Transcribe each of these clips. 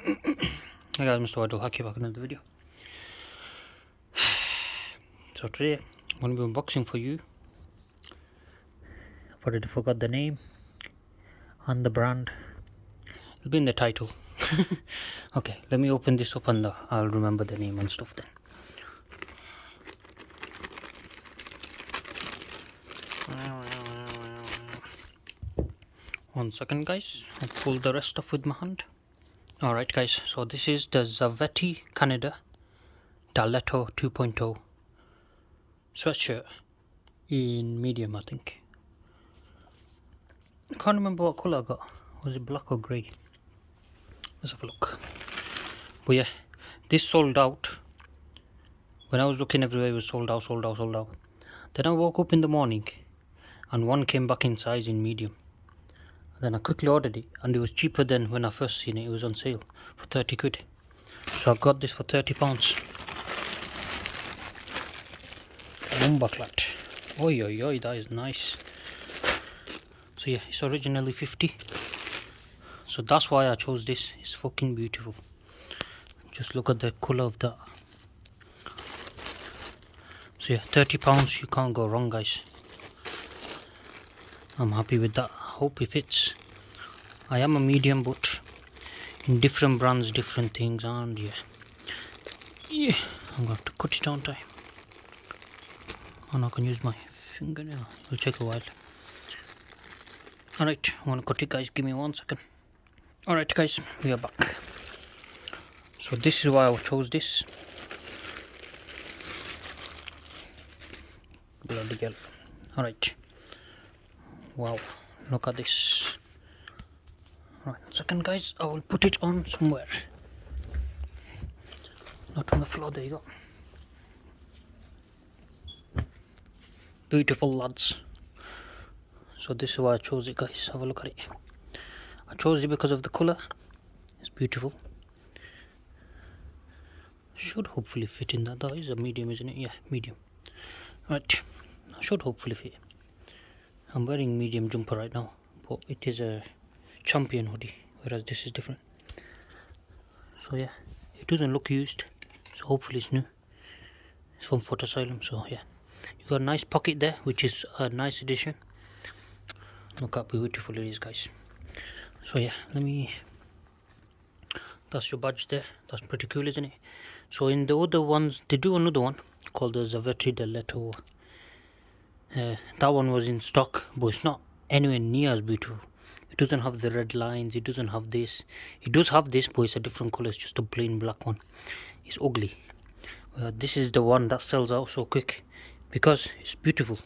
Hey guys, MrWaheedulHaque back in another video. So today I'm going to be unboxing for you. I've already forgot the name and the brand. It'll be in the title. Okay, let me open this up and I'll remember the name and stuff then. One second guys, I'll pull the rest off with my hand. Alright guys, so this is the Zavetti Canada Daletto 2.0 Sweatshirt in medium, I think. I can't remember what colour I got. Was it black or grey? Let's have a look. But yeah, this sold out. When I was looking everywhere, it was sold out. Then I woke up in the morning and one came back in size in medium. Then I quickly ordered it and it was cheaper than when I first seen it. It was on sale for 30 quid. So I got this for £30. Lumberclat. Oi oi oi, that is nice. So yeah, it's originally 50. So that's why I chose this. It's fucking beautiful. Just look at the colour of that. So yeah, £30, you can't go wrong guys. I'm happy with that. Hope it fits. I am a medium, but in different brands, different things, and yeah, I'm going to have to cut it on time. And I can use my fingernail. It'll take a while. Alright, I want to cut it guys, give me 1 second. Alright guys, we are back. So this is why I chose this. Bloody hell. Alright. Wow, look at this. Right, 1 second guys, I will put it on somewhere. Not on the floor, there you go. Beautiful lads. So this is why I chose it guys, have a look at it. I chose it because of the colour. It's beautiful. Should hopefully fit in that. That is a medium, isn't it? Yeah, medium. Right, should hopefully fit. I'm wearing medium jumper right now, but it is a champion hoodie, whereas this is different. So yeah, it doesn't look used, so hopefully it's new. It's from Photo Asylum, so yeah. You got a nice pocket there, which is a nice addition. Look how beautiful it is guys. So yeah, that's your badge there. That's pretty cool, isn't it? So in the other ones, they do another one called the Zavetti Daletto. That one was in stock, but it's not anywhere near as beautiful. It doesn't have the red lines, it doesn't have this. It does have this, but it's a different color. It's just a plain black one. It's ugly. This is the one that sells out so quick because it's beautiful.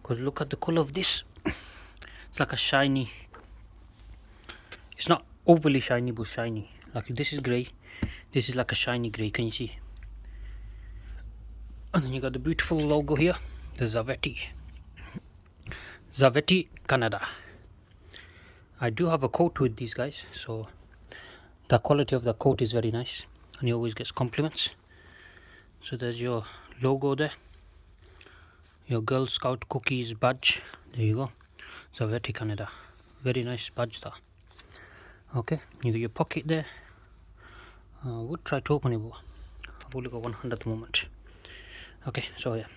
Because look at the color of this. It's like a shiny. It's not overly shiny, but shiny. Like this is grey. This is like a shiny grey. Can you see? And then you got the beautiful logo here. The Zavetti Canada. I do have a coat with these guys, so the quality of the coat is very nice, and he always gets compliments. So there's your logo there, your Girl Scout cookies badge. There you go, Zavetti Canada. Very nice badge that. Okay, you got your pocket there. I would try to open it, but I've only got one hand at the moment. Okay, so yeah,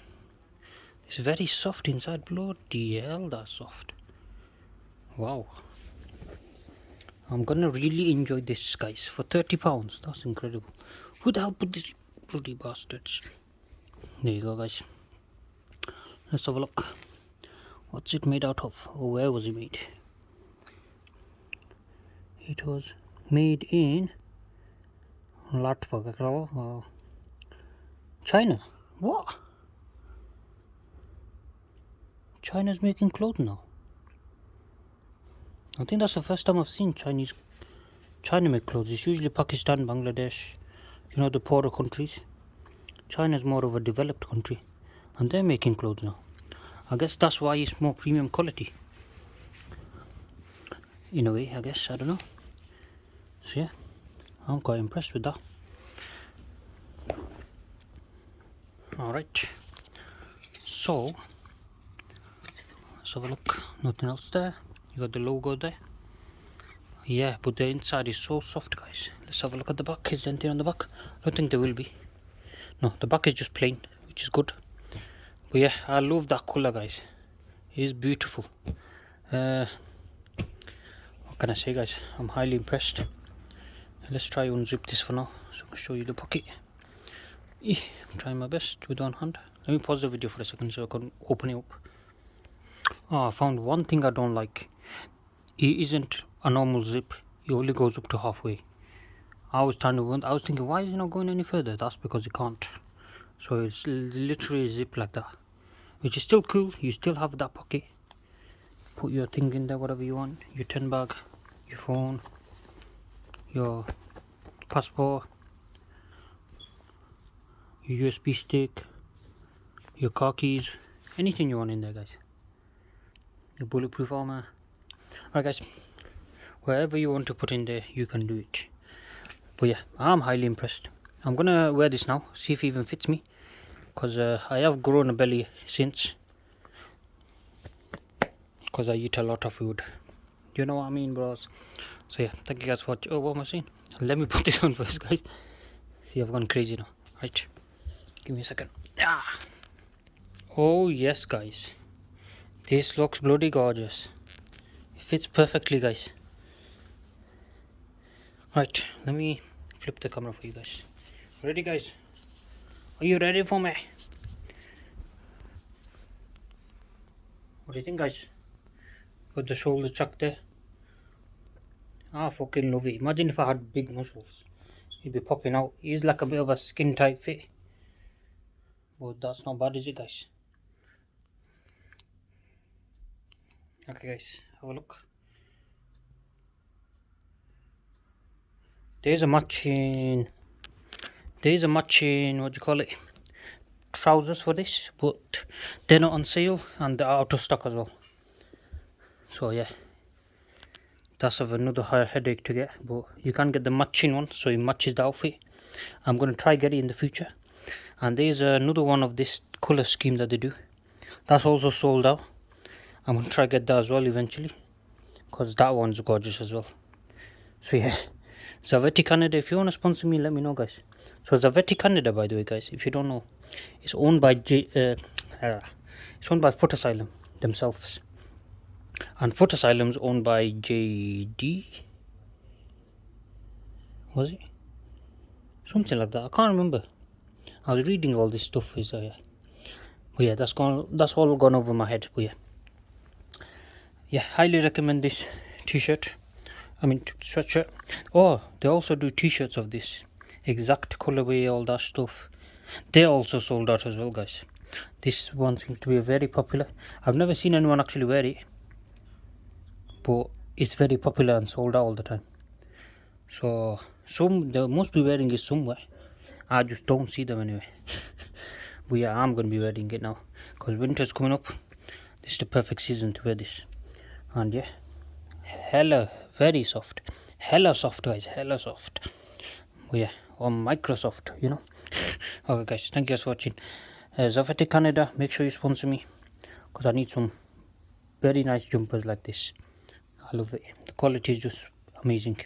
it's very soft inside. Bloody hell, that's soft. Wow, I'm gonna really enjoy this guys for £30. That's incredible. Who the hell put this? Bloody bastards. There you go guys. Let's have a look. What's it made out of? Or where was it made? It was made in Latvia, China. What? China's making clothes now. I think that's the first time I've seen China make clothes. It's usually Pakistan, Bangladesh, you know, the poorer countries. China's more of a developed country, and they're making clothes now. I guess that's why it's more premium quality. In a way, I guess, I don't know. So yeah, I'm quite impressed with that. Alright, so let's have a look. Nothing else there. You got the logo there, Yeah, but the inside is so soft, guys. Let's have a look at the back. Is there anything on the back? I don't think there will be. No, the back is just plain, which is good. But yeah, I love that color, guys. It is beautiful. What can I say, guys? I'm highly impressed. Let's try unzip this for now, so I can show you the pocket. I'm trying my best with one hand. Let me pause the video for a second so I can open it up. I found one thing I don't like. It isn't a normal zip. It only goes up to halfway. I was thinking, why is it not going any further? That's because it can't. So it's literally a zip like that, which is still cool. You still have that pocket. Put your thing in there, whatever you want. Your tin bag, your phone, your passport, your USB stick, your car keys, anything you want in there, guys. Your bulletproof armor. Alright, guys, wherever you want to put in there, you can do it. But yeah, I'm highly impressed. I'm gonna wear this now, see if it even fits me, because I have grown a belly since, because I eat a lot of food. You know what I mean, bros? So yeah, thank you guys for watching. Oh, what am I saying? Let me put this on first, guys. See, I've gone crazy now. Right, give me a second. Oh yes, guys, this looks bloody gorgeous. It fits perfectly, guys. Right, let me flip the camera for you guys. Ready, guys? Are you ready for me? What do you think, guys? Got the shoulder chuck there. I fucking love it. Imagine if I had big muscles. It'd be popping out. It's like a bit of a skin tight fit. But that's not bad, is it, guys? Okay, guys, have a look. There's a matching, what do you call it, trousers for this, but they're not on sale and they're out of stock as well. So yeah, that's another headache to get, but you can get the matching one, so it matches the outfit. I'm going to try get it in the future. And there's another one of this color scheme that they do. That's also sold out. I'm going to try get that as well eventually, because that one's gorgeous as well. So yeah, Zavetti Canada, if you want to sponsor me, let me know, guys. So Zavetti Canada, by the way, guys, if you don't know, it's owned by Foot Asylum themselves, and Foot Asylum's owned by JD. Was it something like that? I can't remember. I was reading all this stuff. But yeah, that's all gone over my head. But yeah, highly recommend this t-shirt. I mean sweatshirt. Oh, they also do t-shirts of this exact colorway, all that stuff. They're also sold out as well, guys. This one seems to be very popular. I've never seen anyone actually wear it, but it's very popular and sold out all the time. So they must be wearing it somewhere. I just don't see them anyway. But yeah, I'm gonna be wearing it now because winter's coming up. This is the perfect season to wear this. And yeah, very soft, hella soft, guys, hella soft. But yeah, on Microsoft, you know. Okay, guys, thank you guys for watching. Zavetti Canada, make sure you sponsor me, because I need some very nice jumpers like this. I love it. The quality is just amazing.